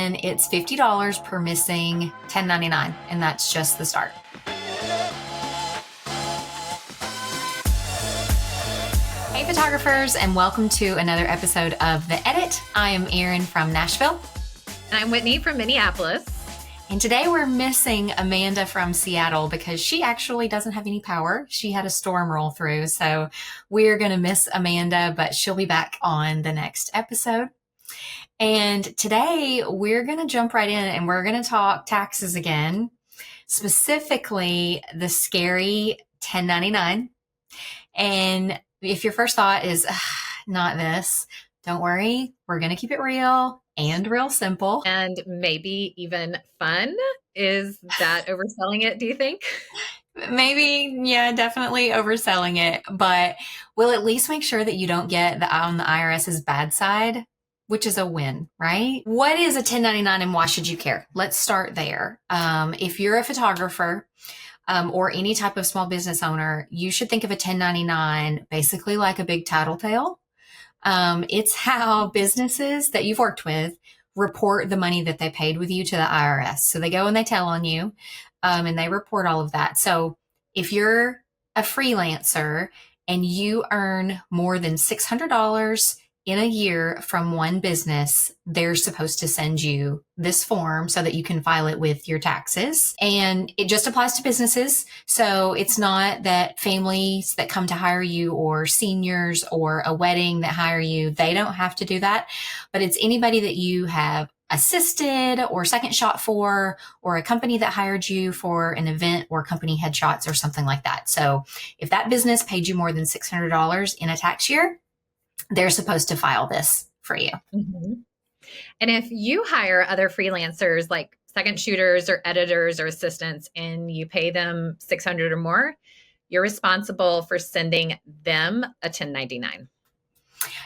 and it's $50 per missing 1099, and that's just the start. Hey photographers, and welcome to another episode of The Edit. I am Erin from Nashville. And I'm Whitney from Minneapolis. And today we're missing Amanda from Seattle because she actually doesn't have any power. She had a storm roll through, so we're going to miss Amanda, but she'll be back on the next episode. And today we're going to jump right in and we're going to talk taxes again, specifically the scary 1099. And if your first thought is, not this, don't worry, we're going to keep it real and real simple. And maybe even fun. Is that overselling it, do you think? Maybe, yeah, definitely overselling it, but we'll at least make sure that you don't get on the IRS's bad side, which is a win, right? What is a 1099 and why should you care? Let's start there. If you're a photographer, or any type of small business owner, you should think of a 1099 basically like a big tattletale. It's how businesses that you've worked with report the money that they paid with you to the IRS. So they go and they tell on you, and they report all of that. So if you're a freelancer and you earn more than $600 in a year from one business, they're supposed to send you this form so that you can file it with your taxes. And it just applies to businesses. So it's not that families that come to hire you or seniors or a wedding that hire you, they don't have to do that. But it's anybody that you have assisted or second shot for, or a company that hired you for an event or company headshots or something like that. So if that business paid you more than $600 in a tax year, they're supposed to file this for you. Mm-hmm. And if you hire other freelancers like second shooters or editors or assistants and you pay them $600 or more, you're responsible for sending them a 1099.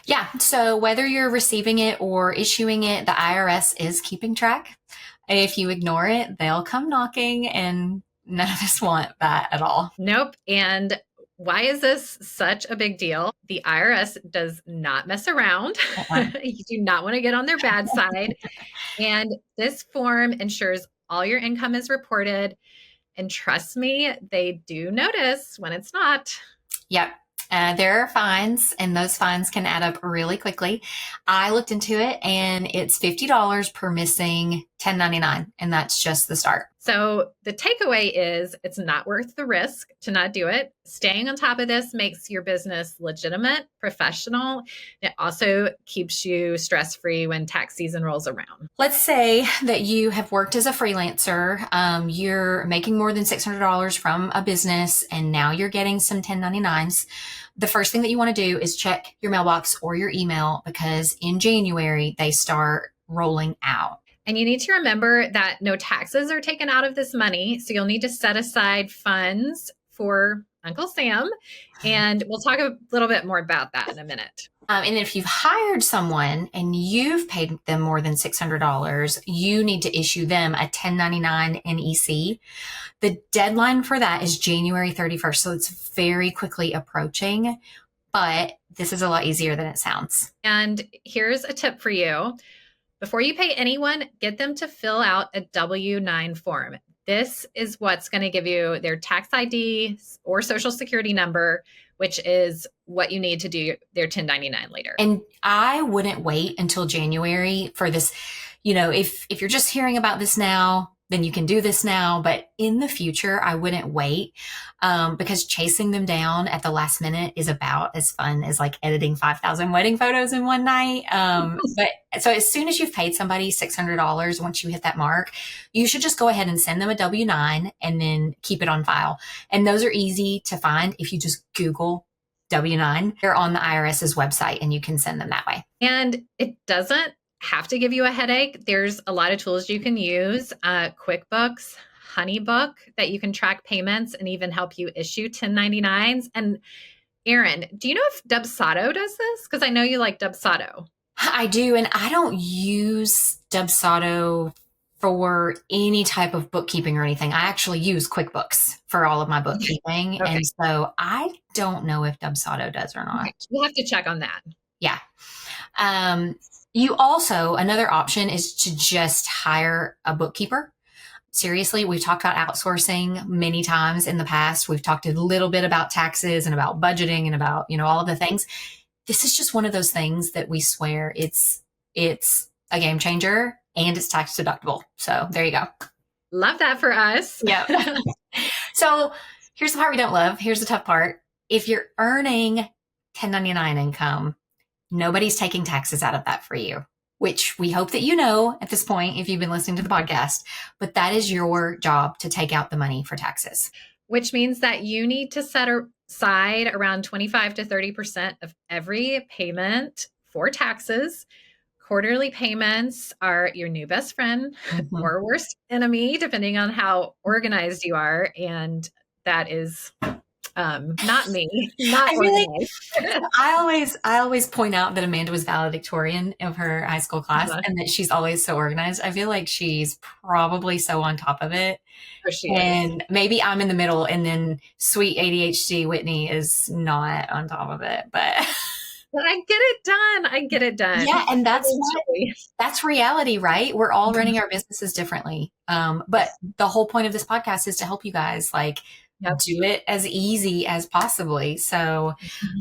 Yeah. So whether you're receiving it or issuing it, the IRS is keeping track. If you ignore it, they'll come knocking, and none of us want that at all. Nope. And why is this such a big deal? The IRS does not mess around. You do not want to get on their bad side. And this form ensures all your income is reported. And trust me, they do notice when it's not. Yep. There are fines, and those fines can add up really quickly. I looked into it, and it's $50 per missing 1099, and that's just the start. So the takeaway is it's not worth the risk to not do it. Staying on top of this makes your business legitimate, professional. It also keeps you stress-free when tax season rolls around. Let's say that you have worked as a freelancer. You're making more than $600 from a business, and now you're getting some 1099s. The first thing that you want to do is check your mailbox or your email, because in January, they start rolling out. And you need to remember that no taxes are taken out of this money. So you'll need to set aside funds for Uncle Sam. And we'll talk a little bit more about that in a minute. And if you've hired someone and you've paid them more than $600, you need to issue them a 1099 NEC. The deadline for that is January 31st. So it's very quickly approaching, but this is a lot easier than it sounds. And here's a tip for you. Before you pay anyone, get them to fill out a W-9 form. This is what's going to give you their tax ID or social security number, which is what you need to do their 1099 later. And I wouldn't wait until January for this. You know, if you're just hearing about this now, then you can do this now. But in the future, I wouldn't wait, because chasing them down at the last minute is about as fun as like editing 5,000 wedding photos in one night. But so as soon as you've paid somebody $600, once you hit that mark, you should just go ahead and send them a W-9 and then keep it on file. And those are easy to find if you just Google W-9. They're on the IRS's website, and you can send them that way. And it doesn't have to give you a headache. There's a lot of tools you can use, QuickBooks, HoneyBook, that you can track payments and even help you issue 1099s. And Erin, do you know if Dubsado does this? Because I know you like Dubsado. I do, and I don't use Dubsado for any type of bookkeeping or anything. I actually use QuickBooks for all of my bookkeeping. Okay. And so I don't know if Dubsado does or not. Okay. We'll have to check on that. Yeah. You also, another option is to just hire a bookkeeper. Seriously, we've talked about outsourcing many times in the past. We've talked a little bit about taxes and about budgeting and about, all of the things. This is just one of those things that we swear it's a game changer and it's tax deductible. So there you go. Love that for us. Yeah. So here's the part we don't love. Here's the tough part. If you're earning 1099 income, nobody's taking taxes out of that for you, which we hope that you know at this point if you've been listening to the podcast, but that is your job to take out the money for taxes. Which means that you need to set aside around 25 to 30% of every payment for taxes. Quarterly payments are your new best friend or worst enemy, depending on how organized you are. And that is not me, not organized. I always point out that Amanda was valedictorian of her high school class and that she's always so organized. I feel like she's probably so on top of it. Oh, she and maybe I'm in the middle, and then sweet ADHD Whitney is not on top of it, but I get it done. Yeah, and that's reality, right? We're all running our businesses differently. But the whole point of this podcast is to help you guys do it as easy as possibly. So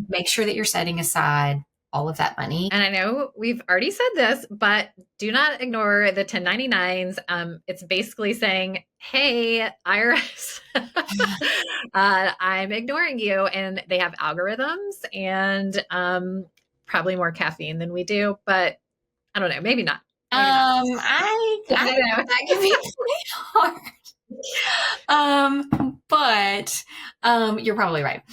make sure that you're setting aside all of that money. And I know we've already said this, but do not ignore the 1099s. It's basically saying, hey, IRS, I'm ignoring you. And they have algorithms and probably more caffeine than we do, but I don't know, maybe not. I know that can be pretty hard. But you're probably right.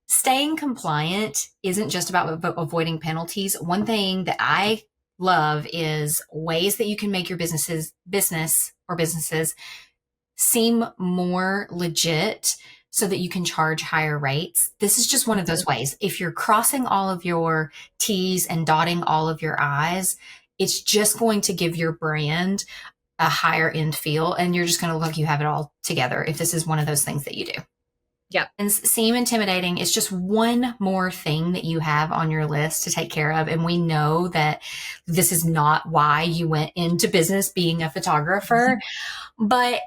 Staying compliant isn't just about avoiding penalties. One thing that I love is ways that you can make your businesses seem more legit so that you can charge higher rates. This is just one of those ways. If you're crossing all of your T's and dotting all of your I's, it's just going to give your brand a higher end feel, and you're just going to look like you have it all together if this is one of those things that you do. Yep. And seem intimidating. It's just one more thing that you have on your list to take care of. And we know that this is not why you went into business being a photographer, but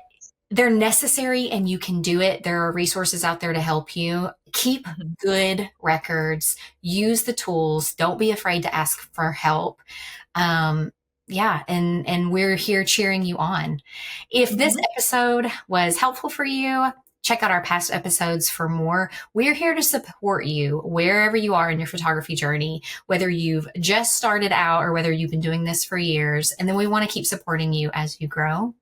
they're necessary and you can do it. There are resources out there to help you. Keep good records, use the tools. Don't be afraid to ask for help. And we're here cheering you on. If this episode was helpful for you, check out our past episodes for more. We're here to support you wherever you are in your photography journey, whether you've just started out or whether you've been doing this for years. And then we want to keep supporting you as you grow.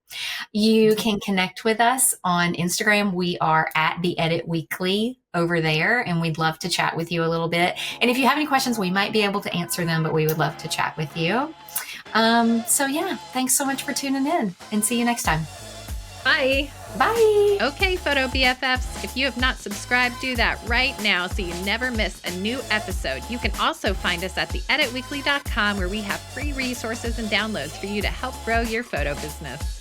You can connect with us on Instagram. We are at The Edit Weekly over there, and we'd love to chat with you a little bit. And if you have any questions, we might be able to answer them, but we would love to chat with you. Thanks so much for tuning in, and see you next time. Bye. Bye. Okay, Photo BFFs, if you have not subscribed, do that right now so you never miss a new episode. You can also find us at theeditweekly.com where we have free resources and downloads for you to help grow your photo business.